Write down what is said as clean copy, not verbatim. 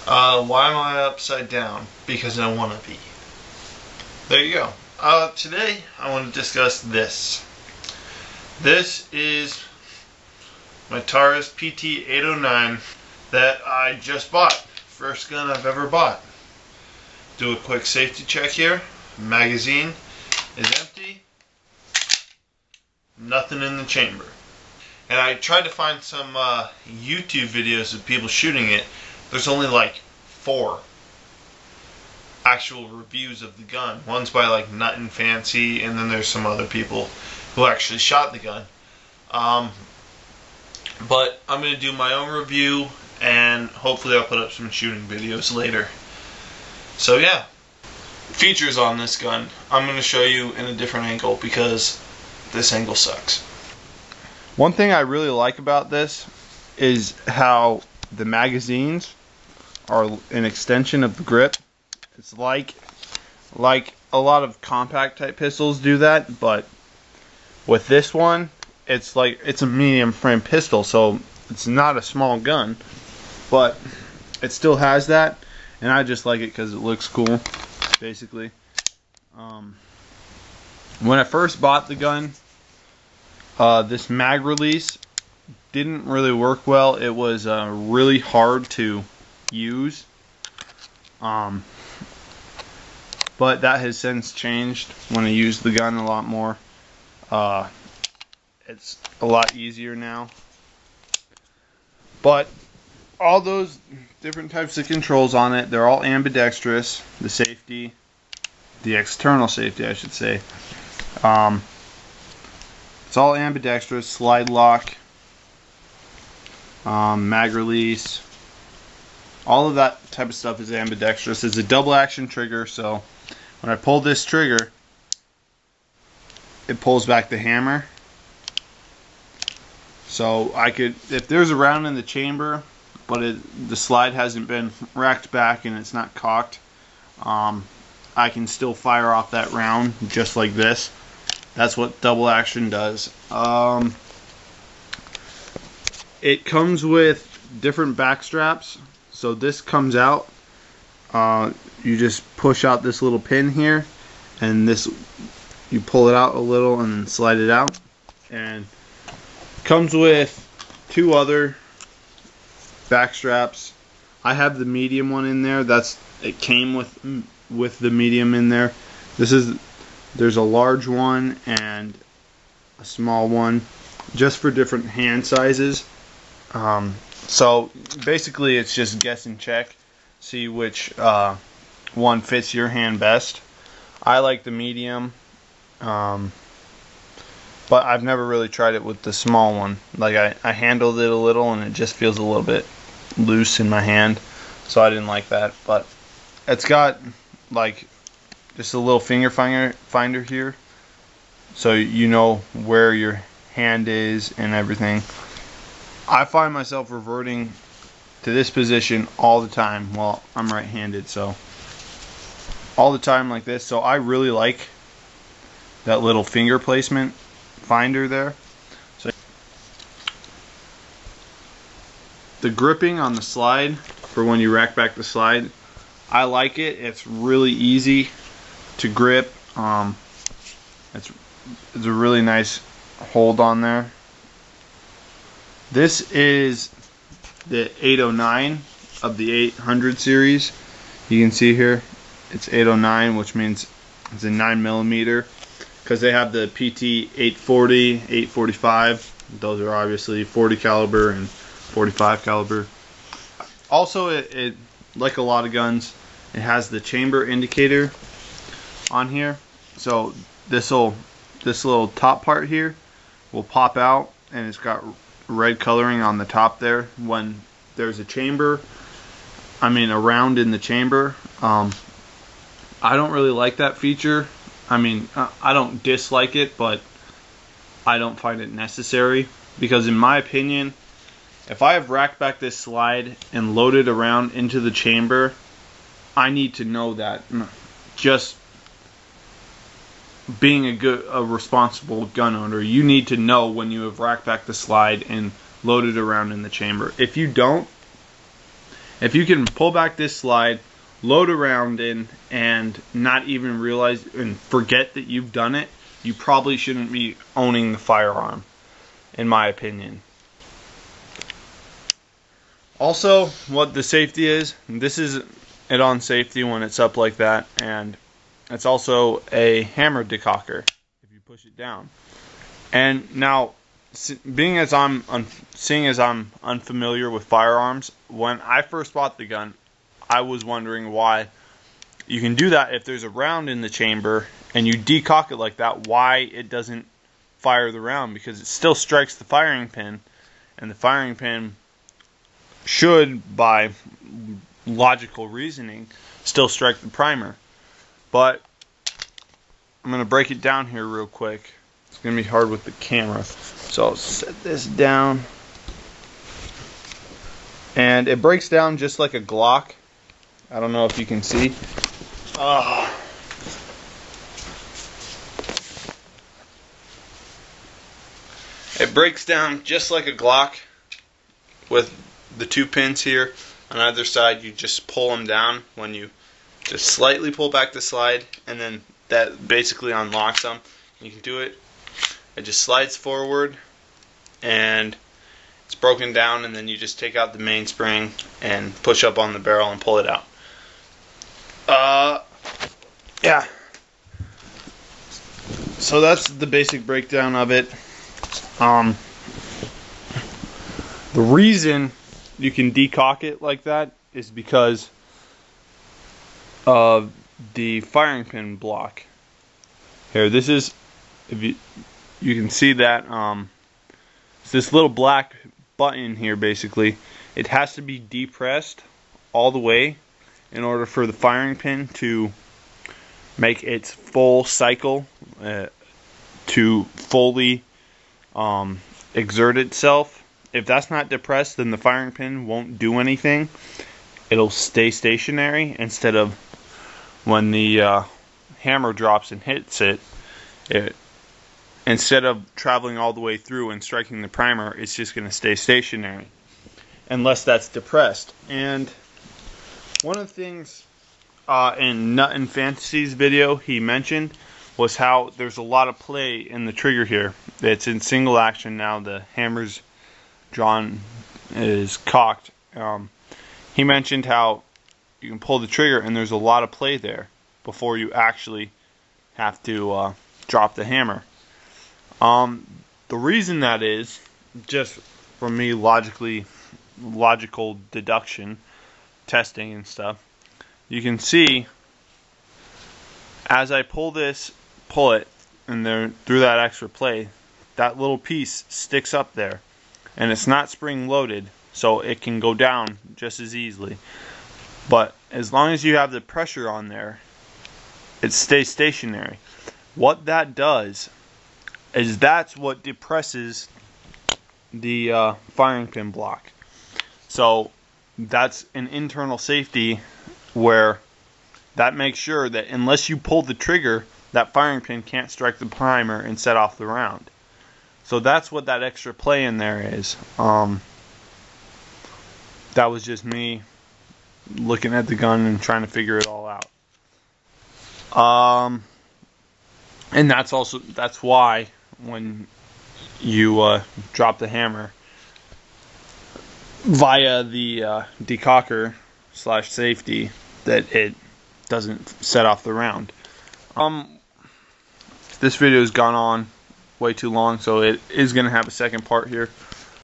Why am I upside down? Because I want to be. There you go. Today I want to discuss this. This is my Taurus PT809 that I just bought. First gun I've ever bought. Do a quick safety check here. Magazine is empty. Nothing in the chamber. And I tried to find some YouTube videos of people shooting it. There's only like 4 actual reviews of the gun. One's by like Nut and Fancy, and then there's some other people who actually shot the gun. But I'm going to do my own review, and hopefully I'll put up some shooting videos later. So yeah, features on this gun I'm going to show you in a different angle because this angle sucks. One thing I really like about this is how the magazines are an extension of the grip. It's like a lot of compact type pistols do that, but with this one, it's like it's a medium frame pistol, so it's not a small gun, but it still has that, and I just like it because it looks cool, basically. When I first bought the gun, this mag release didn't really work well. It was really hard to use, but that has since changed when I use the gun a lot more. It's a lot easier now. But all those different types of controls on it, they're all ambidextrous. The safety, the external safety I should say, it's all ambidextrous. Slide lock, mag release, all of that type of stuff is ambidextrous. It's a double action trigger, so when I pull this trigger, it pulls back the hammer. So I could, if there's a round in the chamber, but the slide hasn't been racked back and it's not cocked, I can still fire off that round just like this. That's what double action does. It comes with different back straps. So this comes out. You just push out this little pin here, and this, you pull it out a little and then slide it out. And comes with 2 other back straps. I have the medium one in there. It came with the medium in there. There's a large one and a small one, just for different hand sizes. So basically it's just guess and check, see which one fits your hand best. I like the medium, but I've never really tried it with the small one. Like I handled it a little and it just feels a little bit loose in my hand, so I didn't like that. But it's got like just a little finger finder here, so you know where your hand is and everything. I find myself reverting to this position all the time. Well, I'm right-handed, so all the time like this. So I really like that little finger placement finder there. So the gripping on the slide for when you rack back the slide, I like it. It's really easy to grip. It's a really nice hold on there. This is the 809 of the 800 series. You can see here it's 809, which means it's a 9mm, because they have the PT840, 845. Those are obviously 40 caliber and 45 caliber. Also, it like a lot of guns, it has the chamber indicator on here. So this little top part here will pop out, and it's got red coloring on the top there when there's a chamber, a round in the chamber. I don't really like that feature. I don't dislike it, but I don't find it necessary, because in my opinion, if I have racked back this slide and loaded around into the chamber, I need to know that. Just being a responsible gun owner, you need to know when you have racked back the slide and loaded around in the chamber. If you don't, If you can pull back this slide, load a round in, and not even realize and forget that you've done it, you probably shouldn't be owning the firearm, in my opinion. Also, what the safety is, this is it on safety when it's up like that, and it's also a hammer decocker if you push it down. And now, seeing as I'm unfamiliar with firearms, when I first bought the gun, I was wondering why you can do that if there's a round in the chamber and you decock it like that, why it doesn't fire the round, because it still strikes the firing pin, and the firing pin should, by logical reasoning, still strike the primer. But I'm going to break it down here real quick. It's going to be hard with the camera. So I'll set this down. And it breaks down just like a Glock. I don't know if you can see. It breaks down just like a Glock with the two pins here on either side. You just pull them down when you just slightly pull back the slide, and then that basically unlocks them. You can do it. It just slides forward and it's broken down, and then you just take out the mainspring and push up on the barrel and pull it out. Yeah. So that's the basic breakdown of it. The reason you can decock it like that is because of the firing pin block. Here, this is, if you can see that, it's this little black button here. Basically, it has to be depressed all the way in order for the firing pin to make its full cycle, to fully exert itself. If that's not depressed, then the firing pin won't do anything. It'll stay stationary, instead of when the hammer drops and hits it, instead of traveling all the way through and striking the primer, it's just going to stay stationary unless that's depressed. And one of the things in Nut and Fantasy's video he mentioned was how there's a lot of play in the trigger here. It's in single action now. The hammer's drawn, is cocked. He mentioned how you can pull the trigger and there's a lot of play there before you actually have to drop the hammer. The reason that is, just from me logical deduction, testing and stuff, you can see as I pull it, and there through that extra play, that little piece sticks up there, and it's not spring loaded, so it can go down just as easily. But as long as you have the pressure on there, it stays stationary. What that does is that's what depresses the firing pin block. So that's an internal safety where that makes sure that unless you pull the trigger, that firing pin can't strike the primer and set off the round. So that's what that extra play in there is. That was just me looking at the gun and trying to figure it all out. And that's why when you drop the hammer via the decocker / safety, that it doesn't set off the round. This video has gone on way too long, so it is going to have a second part here.